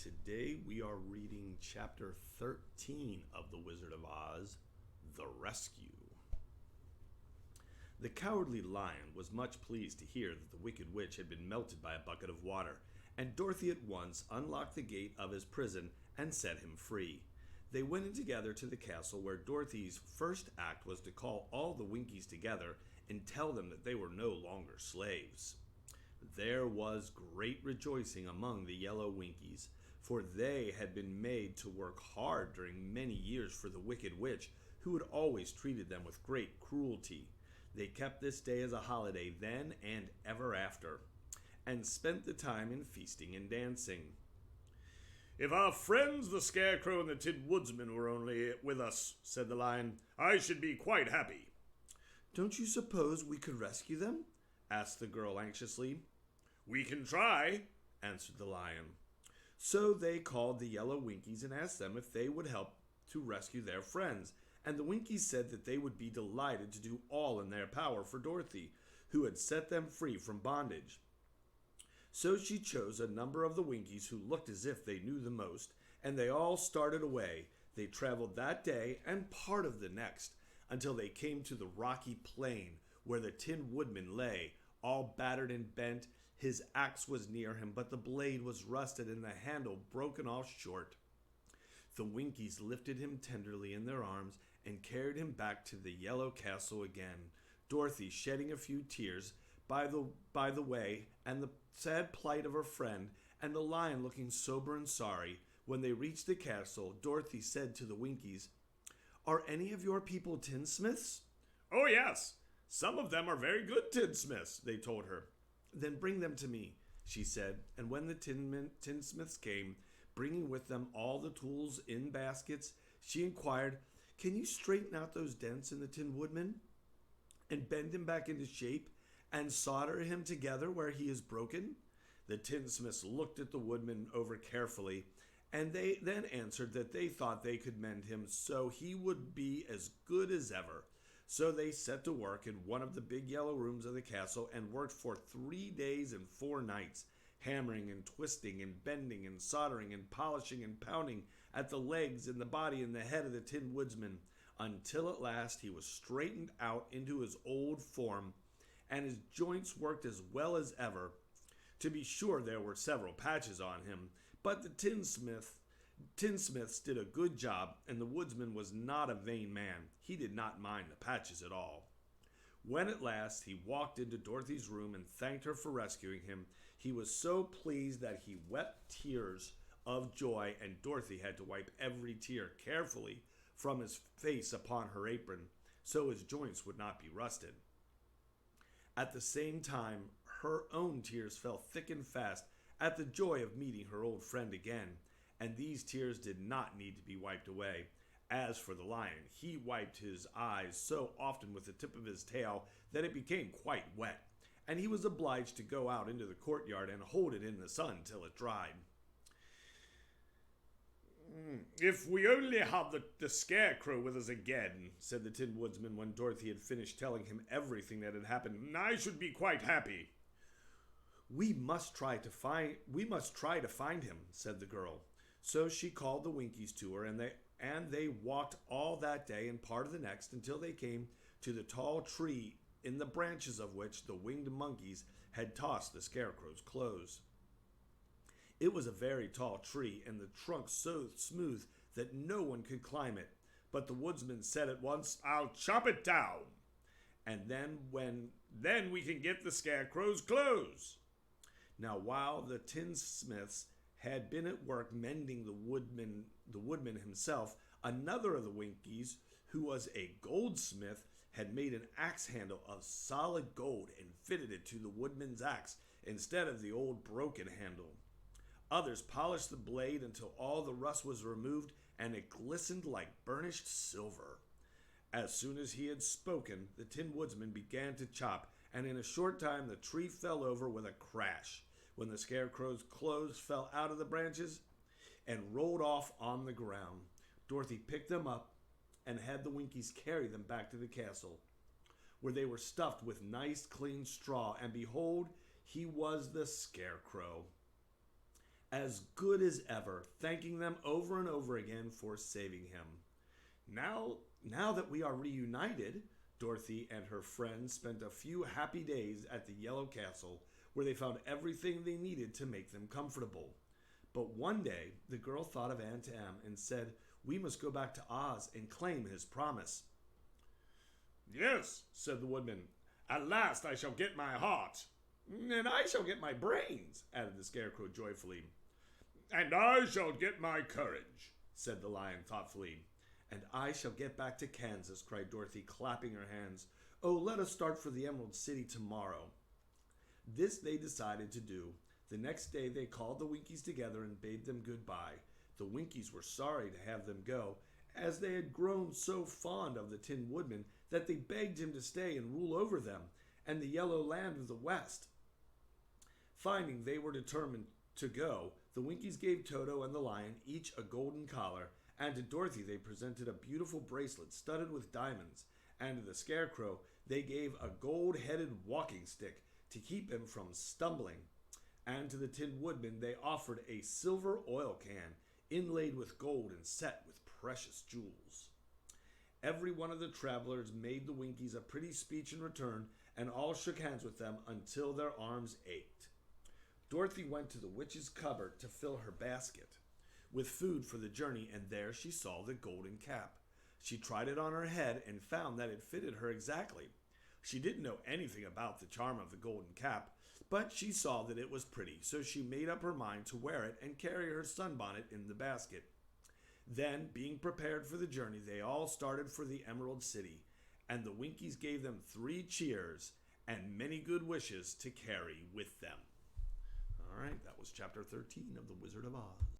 Today we are reading chapter 13 of The Wizard of Oz, The Rescue. The Cowardly Lion was much pleased to hear that the Wicked Witch had been melted by a bucket of water, and Dorothy at once unlocked the gate of his prison and set him free. They went in together to the castle, where Dorothy's first act was to call all the Winkies together and tell them that they were no longer slaves. There was great rejoicing among the yellow Winkies, for they had been made to work hard during many years for the Wicked Witch, who had always treated them with great cruelty. They kept this day as a holiday then and ever after, and spent the time in feasting and dancing. "If our friends the Scarecrow and the Tin Woodsman were only with us," said the Lion, "I should be quite happy." "Don't you suppose we could rescue them?" asked the girl anxiously. "We can try," answered the Lion. So they called the yellow Winkies and asked them if they would help to rescue their friends, and the Winkies said that they would be delighted to do all in their power for Dorothy, who had set them free from bondage. So she chose a number of the Winkies who looked as if they knew the most, and they all started away. They traveled that day and part of the next, until they came to the rocky plain where the Tin Woodman lay, all battered and bent. His axe was near him, but the blade was rusted and the handle broken off short. The Winkies lifted him tenderly in their arms and carried him back to the yellow castle again, Dorothy shedding a few tears by the way, and the sad plight of her friend, and the Lion looking sober and sorry. When they reached the castle, Dorothy said to the Winkies, "Are any of your people tinsmiths?" "Oh, yes. Some of them are very good tinsmiths," they told her. "Then bring them to me," she said, and when the tinsmiths came, bringing with them all the tools in baskets, she inquired, "Can you straighten out those dents in the Tin Woodman, and bend him back into shape, and solder him together where he is broken?" The tinsmiths looked at the Woodman over carefully, and they then answered that they thought they could mend him so he would be as good as ever. So they set to work in one of the big yellow rooms of the castle and worked for 3 days and 4 nights, hammering and twisting and bending and soldering and polishing and pounding at the legs and the body and the head of the Tin Woodsman, until at last he was straightened out into his old form, and his joints worked as well as ever. To be sure, there were several patches on him, but the tinsmiths did a good job, and the Woodsman was not a vain man. He did not mind the patches at all. When at last he walked into Dorothy's room and thanked her for rescuing him, he was so pleased that he wept tears of joy, and Dorothy had to wipe every tear carefully from his face upon her apron, so his joints would not be rusted. At the same time, her own tears fell thick and fast at the joy of meeting her old friend again, and these tears did not need to be wiped away. As for the Lion, he wiped his eyes so often with the tip of his tail that it became quite wet, and he was obliged to go out into the courtyard and hold it in the sun till it dried. "If we only had the Scarecrow with us again," said the Tin Woodsman when Dorothy had finished telling him everything that had happened, "I should be quite happy." We must try to find him," said the girl. So she called the Winkies to her, and they walked all that day and part of the next until they came to the tall tree in the branches of which the winged monkeys had tossed the Scarecrow's clothes. It was a very tall tree, and the trunk so smooth that no one could climb it. But the Woodsman said at once, "I'll chop it down, and then we can get the Scarecrow's clothes." Now, while the tinsmiths had been at work mending the woodman himself, another of the Winkies, who was a goldsmith, had made an axe handle of solid gold and fitted it to the woodman's axe instead of the old broken handle. Others polished the blade until all the rust was removed and it glistened like burnished silver. As soon as he had spoken, the Tin Woodsman began to chop, and in a short time the tree fell over with a crash, when the Scarecrow's clothes fell out of the branches and rolled off on the ground. Dorothy picked them up and had the Winkies carry them back to the castle, where they were stuffed with nice clean straw, and behold, he was the Scarecrow. as good as ever, thanking them over and over again for saving him. Now that we are reunited, Dorothy and her friends spent a few happy days at the Yellow Castle, where they found everything they needed to make them comfortable. But one day, the girl thought of Aunt Em and said, "We must go back to Oz and claim his promise." "Yes," said the woodman. "At last I shall get my heart." "And I shall get my brains," added the Scarecrow joyfully. "And I shall get my courage," said the Lion thoughtfully. "And I shall get back to Kansas," cried Dorothy, clapping her hands. "Oh, let us start for the Emerald City tomorrow." This they decided to do. The next day they called the Winkies together and bade them goodbye. The Winkies were sorry to have them go, as they had grown so fond of the Tin Woodman that they begged him to stay and rule over them and the yellow land of the West. Finding they were determined to go, the Winkies gave Toto and the Lion each a golden collar, and to Dorothy they presented a beautiful bracelet studded with diamonds, and to the Scarecrow they gave a gold-headed walking stick to keep him from stumbling, and to the Tin Woodman they offered a silver oil can inlaid with gold and set with precious jewels. Every one of the travelers made the Winkies a pretty speech in return, and all shook hands with them until their arms ached. Dorothy went to the witch's cupboard to fill her basket with food for the journey, and there she saw the golden cap. She tried it on her head and found that it fitted her exactly. She didn't know anything about the charm of the golden cap, but she saw that it was pretty, so she made up her mind to wear it and carry her sunbonnet in the basket. Then, being prepared for the journey, they all started for the Emerald City, and the Winkies gave them 3 cheers and many good wishes to carry with them. All right, that was chapter 13 of The Wizard of Oz.